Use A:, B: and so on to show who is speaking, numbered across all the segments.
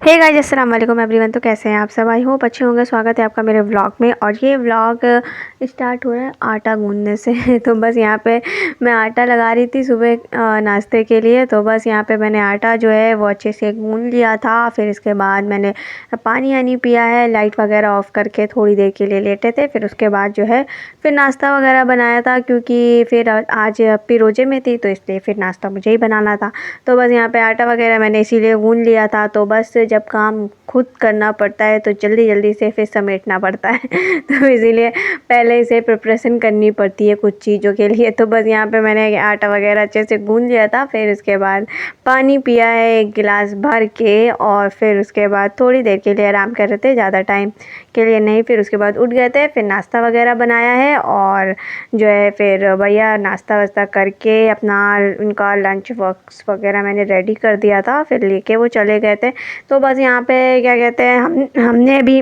A: Hey guys, अस्सलाम वालेकुम everyone. तो कैसे हैं आप सब? आई होप अच्छे होंगे। स्वागत है आपका मेरे व्लॉग में। और ये व्लॉग स्टार्ट हो रहा है आटा गूंदने से तो बस यहाँ पे मैं आटा लगा रही थी सुबह नाश्ते के लिए। तो बस यहाँ पे मैंने आटा जो है वो अच्छे से गूंद लिया था। फिर इसके बाद मैंने पानी आनी पिया है, लाइट वगैरह ऑफ़ करके थोड़ी देर के लिए लेटे थे। फिर उसके बाद जो है फिर नाश्ता वगैरह बनाया था, क्योंकि फिर आज अप्पी रोज़े में थी, तो इसलिए फिर नाश्ता मुझे ही बनाना था। तो बस यहाँ पे आटा वगैरह मैंने इसीलिए गूंद लिया था। तो बस जब काम खुद करना पड़ता है तो जल्दी जल्दी से फिर समेटना पड़ता है तो इसीलिए पहले से प्रिपरेशन करनी पड़ती है कुछ चीज़ों के लिए। तो बस यहाँ पे मैंने आटा वगैरह अच्छे से गूंद लिया था। फिर उसके बाद पानी पिया है 1 गिलास भर के, और फिर उसके बाद थोड़ी देर के लिए आराम कर रहे थे, ज़्यादा टाइम के लिए नहीं। फिर उसके बाद उठ गए थे, फिर नाश्ता वगैरह बनाया है, और जो है फिर भैया नाश्ता वास्ता करके अपना उनका लंच बॉक्स वगैरह मैंने रेडी कर दिया था, फिर लेके वो चले गए थे। तो बस यहाँ पे क्या कहते हैं, हमने भी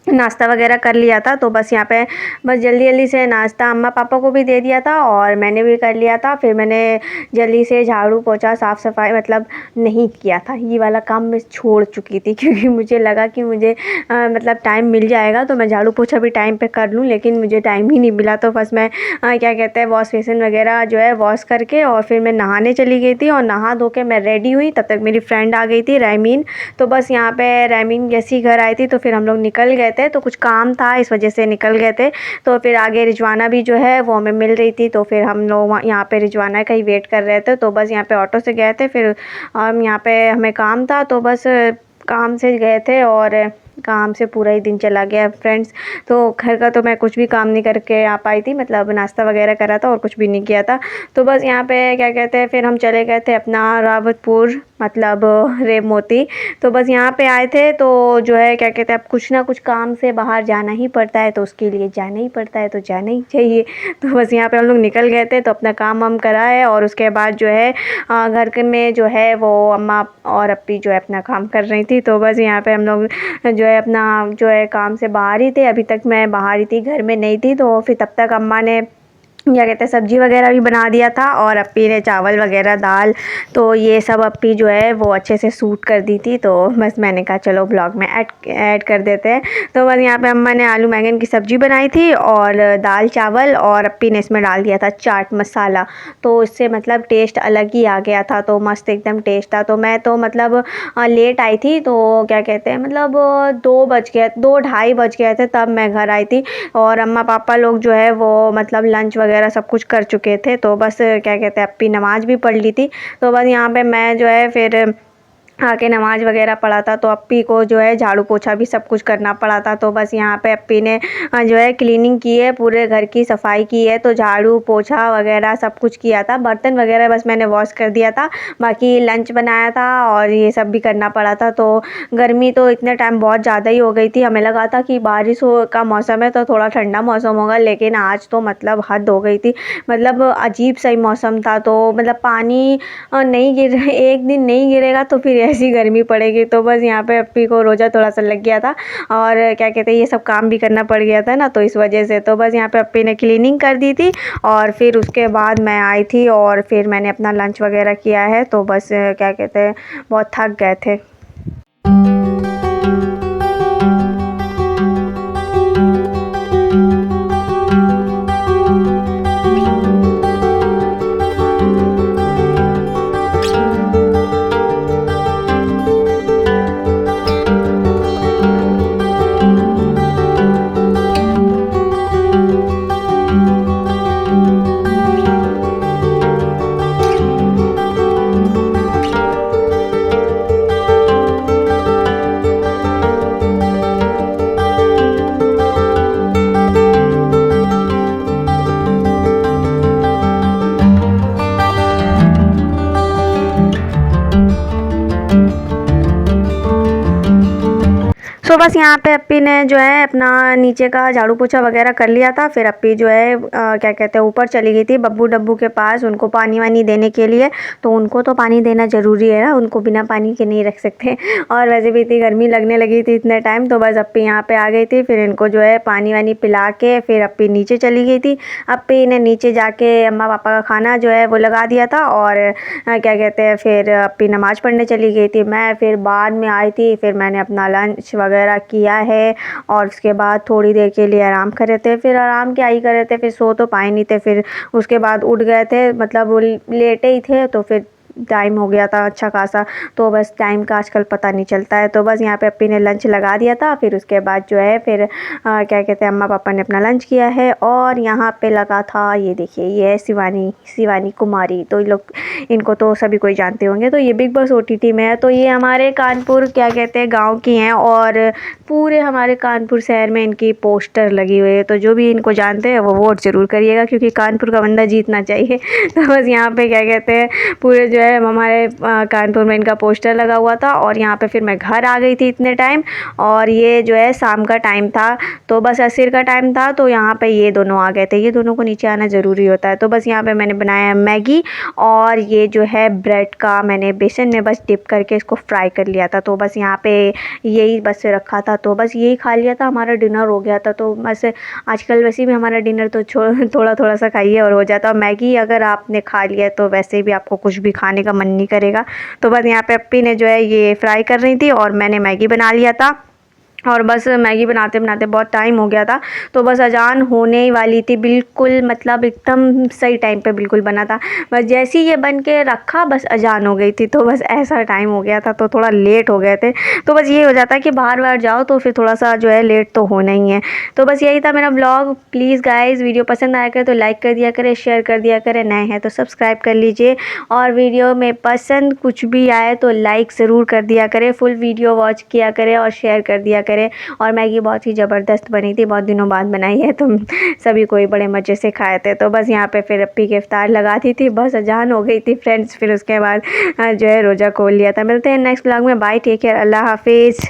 A: नाश्ता वगैरह कर लिया था। तो बस यहाँ पे बस जल्दी जल्दी से नाश्ता अम्मा पापा को भी दे दिया था और मैंने भी कर लिया था। फिर मैंने जल्दी से झाड़ू पोछा साफ़ सफाई मतलब नहीं किया था, ये वाला काम मैं छोड़ चुकी थी, क्योंकि मुझे लगा कि मुझे मतलब टाइम मिल जाएगा तो मैं झाड़ू पोछा भी टाइम पे कर लूँ, लेकिन मुझे टाइम ही नहीं मिला। तो बस मैं क्या कहते हैं वॉश बेसिन वगैरह जो है वॉश करके और फिर मैं नहाने चली गई थी, और नहा धो के मैं रेडी हुई, तब तक मेरी फ्रेंड आ गई थी रायमीन। तो बस यहाँ पे रायमीन जैसी घर आई थी तो फिर हम लोग निकल गए थे। तो कुछ काम था इस वजह से निकल गए थे। तो फिर आगे रिजवाना भी जो है वो हमें मिल रही थी, तो फिर हम लोग यहाँ पे रिजवाना का ही वेट कर रहे थे। तो बस यहाँ पे ऑटो से गए थे। फिर हम यहाँ पे हमें काम था तो बस काम से गए थे, और काम से पूरा ही दिन चला गया फ्रेंड्स। तो घर का तो मैं कुछ भी काम नहीं करके आ पाई थी, मतलब नाश्ता वगैरह करा था और कुछ भी नहीं किया था। तो बस यहाँ पे क्या कहते हैं फिर हम चले गए थे अपना रावतपुर, मतलब रेव मोती। तो बस यहाँ पे आए थे, तो जो है क्या कहते हैं अब कुछ ना कुछ काम से बाहर जाना ही पड़ता है, तो उसके लिए जाना ही पड़ता है, तो जाना ही चाहिए। तो बस यहाँ पे हम लोग निकल गए थे, तो अपना काम हम करा है, और उसके बाद जो है घर के में जो है वो अम्मा और अप्पी जो है अपना काम कर रही थी। तो बस यहाँ पे हम लोग जो है अपना जो है काम से बाहर ही थे। अभी तक मैं बाहर ही थी, घर में नहीं थी। तो फिर तब तक अम्मा ने क्या कहते हैं सब्ज़ी वगैरह भी बना दिया था, और अप्पी ने चावल वगैरह दाल, तो ये सब अप्पी जो है वो अच्छे से सूट कर दी थी। तो बस मैंने कहा चलो ब्लॉग में ऐड कर देते हैं। तो बस यहाँ पे अम्मा ने आलू बैंगन की सब्ज़ी बनाई थी और दाल चावल, और अप्पी ने इसमें डाल दिया था चाट मसाला। तो इससे मतलब टेस्ट अलग ही आ गया था, तो मस्त एकदम टेस्ट था। तो मैं तो मतलब लेट आई थी, तो क्या कहते हैं मतलब 2 बज गए, 2 ढाई बज गए थे तब मैं घर आई थी। और अम्मा पापा लोग जो है वो मतलब लंच वगैरह सब कुछ कर चुके थे। तो बस क्या कहते हैं अप्पी नमाज़ भी पढ़ ली थी। तो बस यहाँ पे मैं जो है फिर आके नमाज़ वगैरह पढ़ा था। तो अप्पी को जो है झाड़ू पोछा भी सब कुछ करना पड़ा था। तो बस यहाँ पे अप्पी ने जो है क्लीनिंग की है, पूरे घर की सफाई की है। तो झाड़ू पोछा वगैरह सब कुछ किया था, बर्तन वगैरह बस मैंने वॉश कर दिया था, बाकी लंच बनाया था और ये सब भी करना पड़ा था। तो गर्मी तो इतने टाइम बहुत ज़्यादा ही हो गई थी, हमें लगा था कि बारिश का मौसम है तो थोड़ा ठंडा मौसम होगा, लेकिन आज तो मतलब हद हो गई थी, मतलब अजीब सा ही मौसम था। तो मतलब पानी नहीं गिर एक दिन नहीं गिरेगा तो फिर ऐसी गर्मी पड़ेगी। तो बस यहाँ पे अप्पी को रोज़ा थोड़ा सा लग गया था, और क्या कहते हैं ये सब काम भी करना पड़ गया था ना, तो इस वजह से। तो बस यहाँ पे अप्पी ने क्लीनिंग कर दी थी, और फिर उसके बाद मैं आई थी और फिर मैंने अपना लंच वगैरह किया है। तो बस क्या कहते हैं बहुत थक गए थे। सो बस यहाँ पे अप्पी ने जो है अपना नीचे का झाड़ू पोछा वगैरह कर लिया था। फिर अप्पी जो है क्या कहते हैं ऊपर चली गई थी बब्बू डब्बू के पास उनको पानी वानी देने के लिए। तो उनको तो पानी देना ज़रूरी है ना, उनको बिना पानी के नहीं रख सकते। और वैसे भी इतनी गर्मी लगने लगी थी इतने टाइम, तो बस अप्पी यहाँ पे आ गई थी। फिर इनको जो है पानी वानी पिला के फिर अप्पी नीचे चली गई थी। अप्पी ने नीचे जाके अम्मा पापा का खाना जो है वो लगा दिया था और क्या कहते हैं फिर अप्पी नमाज़ पढ़ने चली गई थी। मैं फिर बाद में आई थी, फिर मैंने अपना लंच वगैरह किया है और उसके बाद थोड़ी देर के लिए आराम कर रहे थे। फिर आराम क्या ही कर रहे थे, फिर सो तो पाए नहीं थे। फिर उसके बाद उठ गए थे, मतलब वो लेटे ही थे तो फिर टाइम हो गया था अच्छा खासा। तो बस टाइम का आजकल पता नहीं चलता है। तो बस यहाँ पे अप्पी ने लंच लगा दिया था। फिर उसके बाद जो है फिर क्या कहते हैं अम्मा पापा ने अपना लंच किया है और यहाँ पे लगा था ये देखिए ये है शिवानी कुमारी। तो ये लोग इनको तो सभी कोई जानते होंगे। तो ये बिग बॉस OTT में है। तो ये हमारे कानपुर क्या कहते हैं गाँव की हैं और पूरे हमारे कानपुर शहर में इनकी पोस्टर लगी हुई है। तो जो भी इनको जानते हैं वो वोट ज़रूर करिएगा क्योंकि कानपुर का बंदा जीतना चाहिए। तो बस यहाँ पे क्या कहते हैं पूरे जो है हमारे कानपुर में इनका पोस्टर लगा हुआ था। और यहाँ पे फिर मैं घर आ गई थी इतने टाइम और ये जो है शाम का टाइम था, तो बस असर का टाइम था। तो यहाँ पे ये दोनों आ गए थे, ये दोनों को नीचे आना ज़रूरी होता है। तो बस यहाँ पे मैंने बनाया मैगी और ये जो है ब्रेड का मैंने बेसन में बस डिप करके इसको फ्राई कर लिया था। तो बस यहाँ पे यही बस रखा था, तो बस यही खा लिया था, हमारा डिनर हो गया था। तो बस आजकल वैसे भी हमारा डिनर तो थोड़ा थोड़ा सा खाइए और हो जाता है। मैगी अगर आपने खा लिया तो वैसे भी आपको कुछ भी खाने का मन नहीं करेगा। तो बस यहाँ पे अप्पी ने जो है ये फ्राई कर रही थी और मैंने मैगी बना लिया था। और बस मैगी बनाते बनाते बहुत टाइम हो गया था। तो बस अजान होने ही वाली थी बिल्कुल, मतलब एकदम सही टाइम पे बिल्कुल बना था। बस जैसे ही ये बन के रखा बस अजान हो गई थी। तो बस ऐसा टाइम हो गया था, तो थोड़ा लेट हो गए थे। तो बस ये हो जाता है कि बाहर बाहर जाओ तो फिर थोड़ा सा जो है लेट तो होना ही है। तो बस यही था मेरा ब्लॉग। प्लीज़ गाइज़ वीडियो पसंद आया करे तो लाइक कर दिया करें, शेयर कर दिया करें, नए हैं तो सब्सक्राइब कर लीजिए। और वीडियो में पसंद कुछ भी आए तो लाइक ज़रूर कर दिया करें, फुल वीडियो वॉच किया करें और शेयर कर दिया करें। और मैगी बहुत ही ज़बरदस्त बनी थी, बहुत दिनों बाद बनाई है तो सभी कोई बड़े मज़े से खाए थे। तो बस यहाँ पे फिर अप्पी की इफ्तार लगाती थी, बस अजान हो गई थी फ्रेंड्स। फिर उसके बाद जो है रोज़ा खोल लिया था। मिलते हैं नेक्स्ट ब्लॉग में, बाय, टेक केयर, अल्लाह हाफिज़।